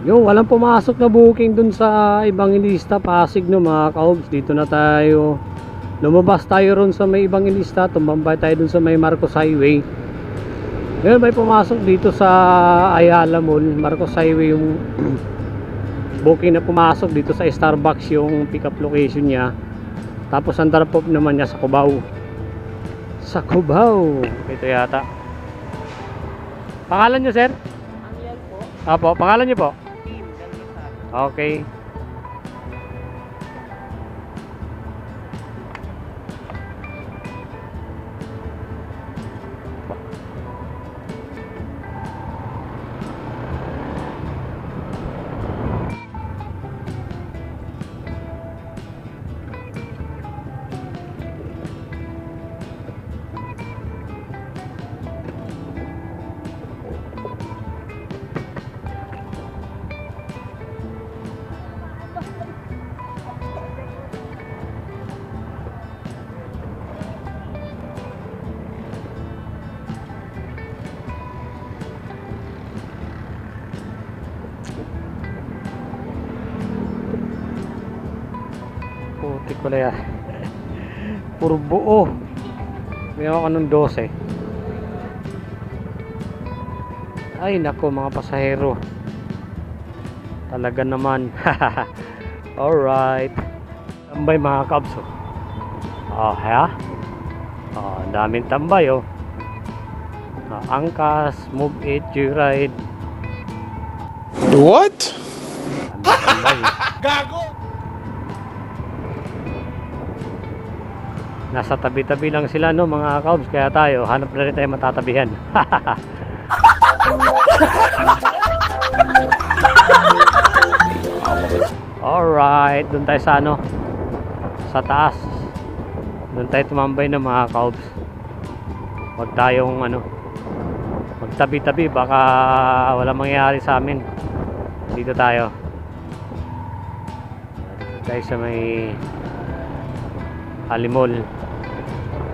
Yo, walang pumasok na booking dun sa Evangelista Pasig no mga kaobs. Dito na tayo. Lumabas tayo ron sa may Evangelista. Tumambay tayo dun sa may Marcos Highway. Ngayon may pumasok dito sa Ayala Mall. Marcos Highway yung booking na pumasok dito sa Starbucks yung pick up location niya. Tapos ang drop off naman niya sa Cubao. Sa Cubao. Ito yata. Pangalan niyo sir? Angel po. Apo, pangalan niyo po? Team. Ganun. Okay. Putik ko na yan. Puro buo. Mayroon ka ng 12. Ay nako mga pasahero. Talaga naman. Alright. Tambay mga kabs. Oh, ha? Oh, ang daming tambay oh. Angkas, Move It, Joyride. What? Tambay. Gago! Nasa tabi-tabi lang sila no mga kabs, kaya tayo hanap na rin tayo matatabihan. Alright, doon tayo sa ano, sa taas. Doon tayo tumambay ng mga kabs. Huwag tayong ano, magtabi-tabi, baka wala mangyayari sa amin. Dito tayo. Dito tayo sa may Halimol.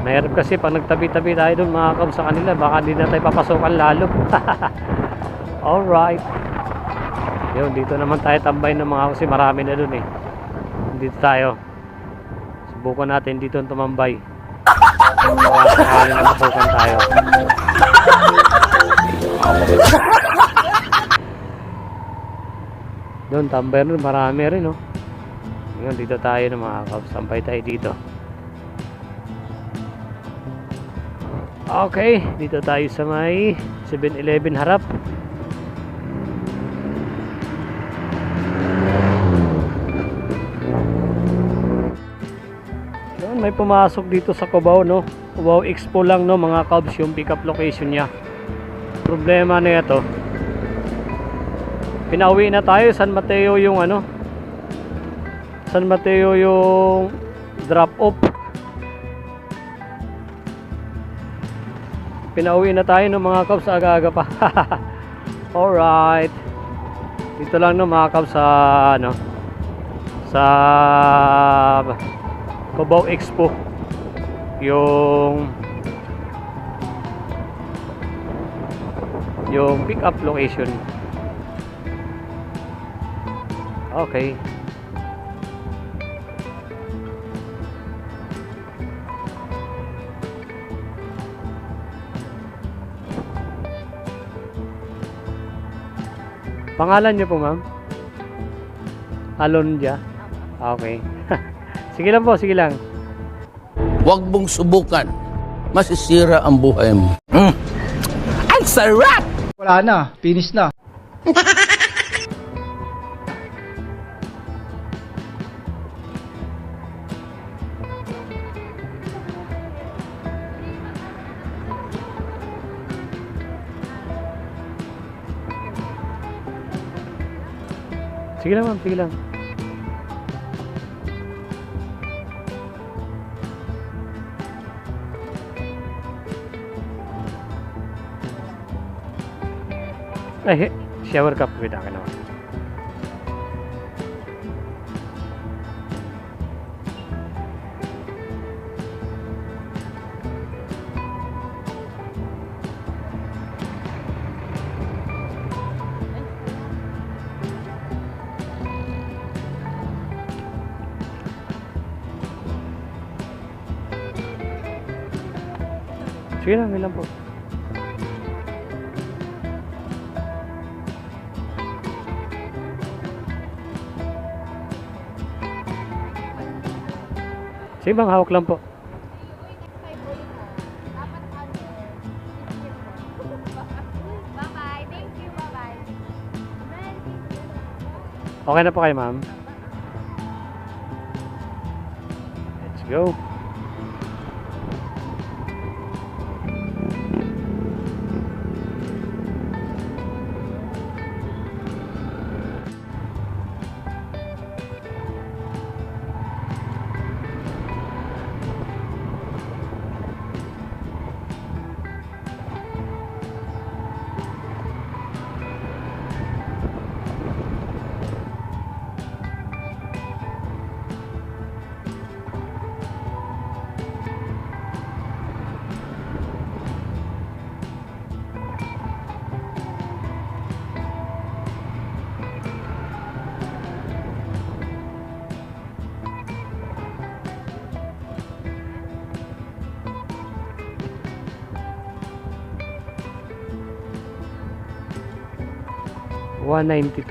Mahirap kasi pag nagtabi-tabi tayo doon mga kabs sa kanila, baka di na tayo papasokan lalo. Alright. Yun, dito naman tayo tambay ng mga kasi marami na doon eh. Dito tayo. Subukan natin dito tumambay. Baka na mapasokan tayo. Doon tambay rin, marami rin oh. Ngayon dito tayo ng mga kabs, tambay tayo dito. Okay, dito tayo sa may 7-Eleven harap. Yun, may pumasok dito sa Cubao no. Cubao Expo lang no mga kabs yung pick up location niya. Problema na ito. Pinauwi na tayo San Mateo yung ano. San Mateo yung drop off. Pinauwi na tayo ng mga kabs aga-aga pa. Alright. Dito lang no mga kabs sa ano, sa Cubao Expo. Yung pick up location. Okay. Pangalan niyo po, ma'am? Alonja? Okay. Sige lang po, sige lang. Huwag mong subukan. Masisira ang buhay mo. Ang sarap! Wala na, finish na. Sige lang ma'am, sige lang. Ay, shower cup. Wait, akin naman. Sige na, may lang po. Sige bang, hawak lang po. Bye-bye. Thank you. Bye-bye. Okay na po kayo, ma'am. Let's go. $192.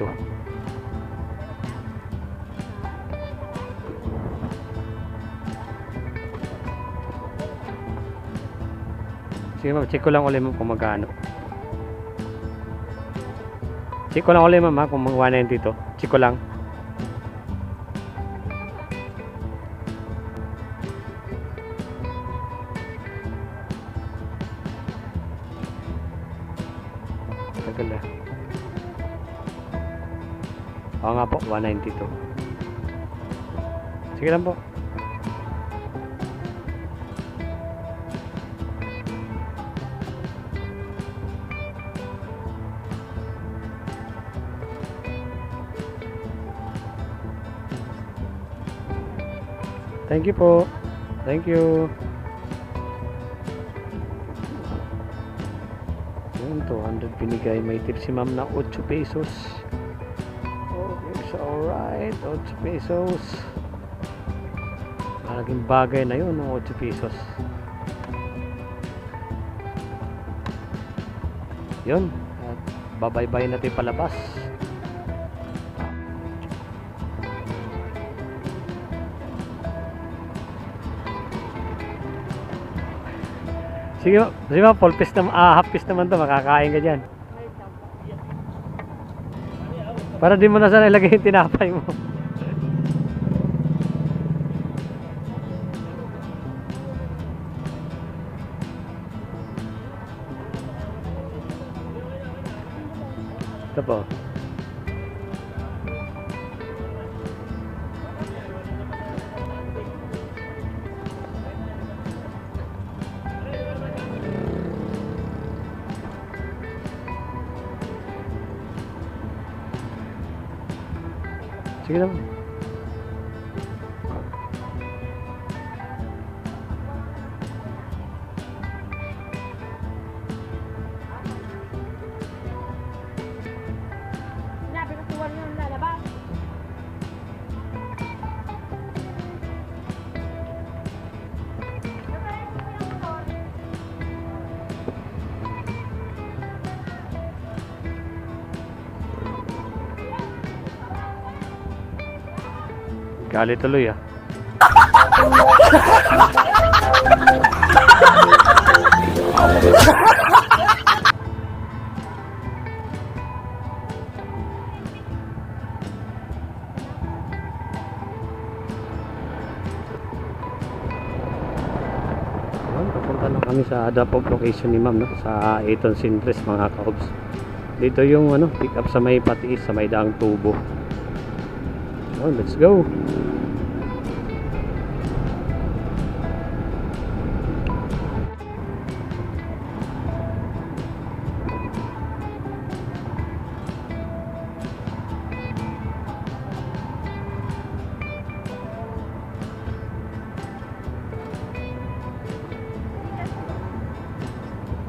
Sige ma'am, check ko lang ulit ma'am kung magkano. Check ko lang ulit ma'am ha, kung 192. Check ko lang. Tagal na. Oo nga po, 192. Sige lang po. Thank you po. Thank you. Yun, 200 binigay. May tip si ma'am na 8 pesos. Okay, so alright. 8 pesos. Malaking bagay na yun, ng 8 pesos. Yun. At babay-bay natin palabas. Sige ma, full piece naman, half piece naman to, makakain ka dyan. Para di mo na sana ilagay yung tinapay mo. Ito po. Sige naman. Sinabi ko tuwan yung lalabas. Galit tuloy ah. Papunta na kami sa drop-off location ni ma'am, no? Sa Eton Sintres mga kaobs. Dito yung ano, pick up sa may Patiis, sa may Daang Tubo. Oh, let's go.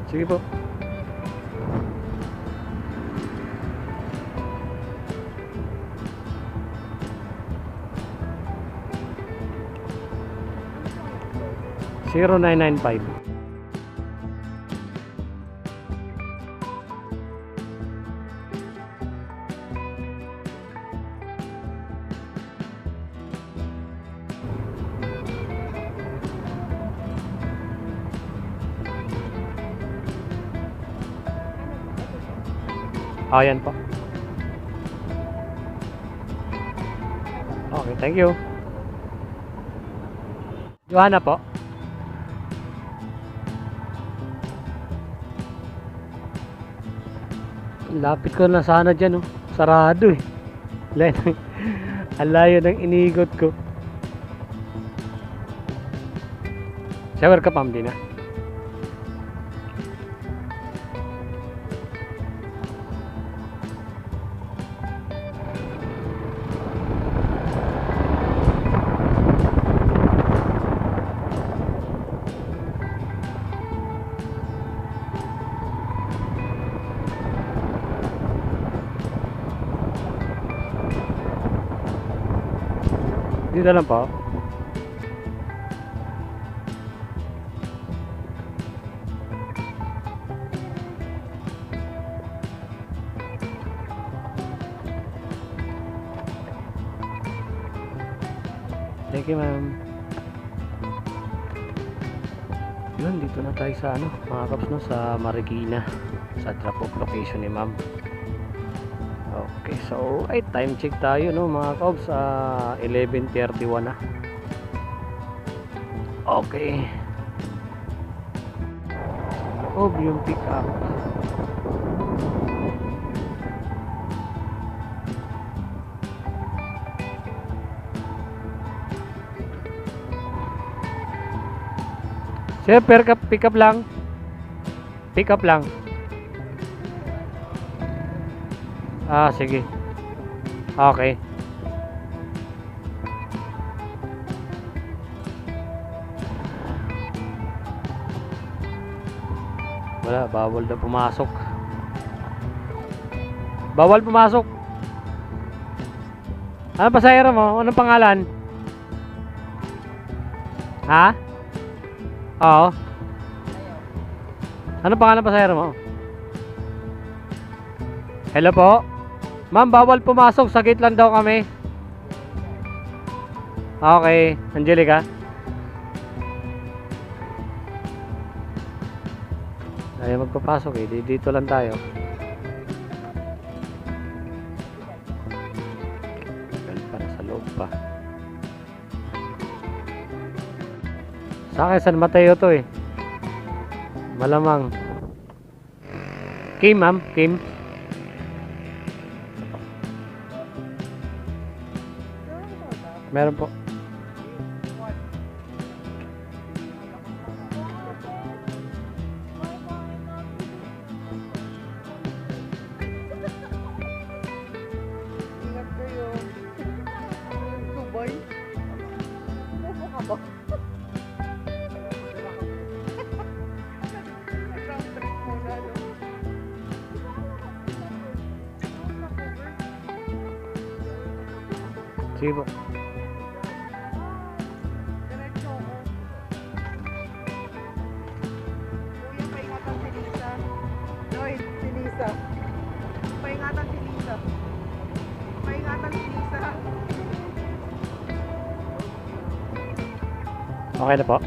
Sige po. $0995. Yan po. Okay, thank you. Johanna po. Lapit ko na sana dyan, oh. Sarado eh. Ang layo ng inigot ko. Shower ka, Pam, din ah. Dito lang po. Thank you, ma'am. Yun, dito na tayo sa ano, mga kaps, no, sa Marikina, sa drop off location ni ma'am. Okay, so ay time check tayo, no, mga kaps, 11:31 na. Okay. Oh, yung pick up. Sir, pick up lang. Pick up lang. Sige. Okay. Wala, bawal na pumasok. Bawal pumasok. Ano pasahero mo? Anong pangalan? Ha? Oo. Anong pangalan pasahero mo? Hello po? Ma'am, bawal pumasok. Sa gate lang daw kami. Okay. Angelica? Ayaw magpapasok eh. Dito lang tayo. Para sa loob pa. Sa akin, San Mateo to eh. Malamang. Kim, ma'am. Kim. Meron po. Ingat kayo. Subay. Ano ka ba? Nag-round trip muna, no? Sige po. Diretso ako. Kuya, paingatan si Lisa. Lloyd, si Lisa. Paingatan si Lisa. Paingatan si Lisa. Okay na po.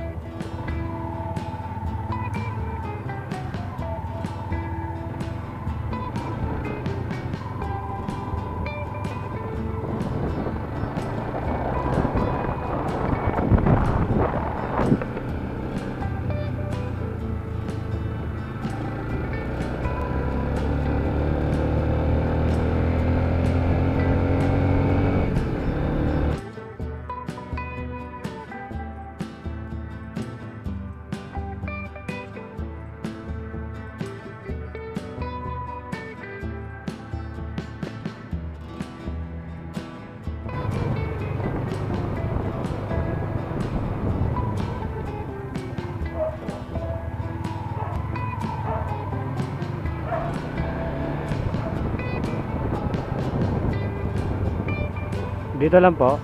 Dito lang po.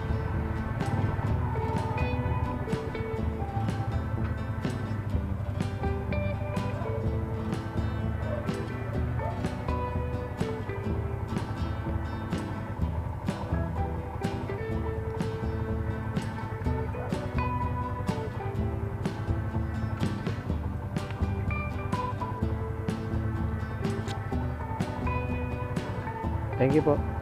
Thank you po.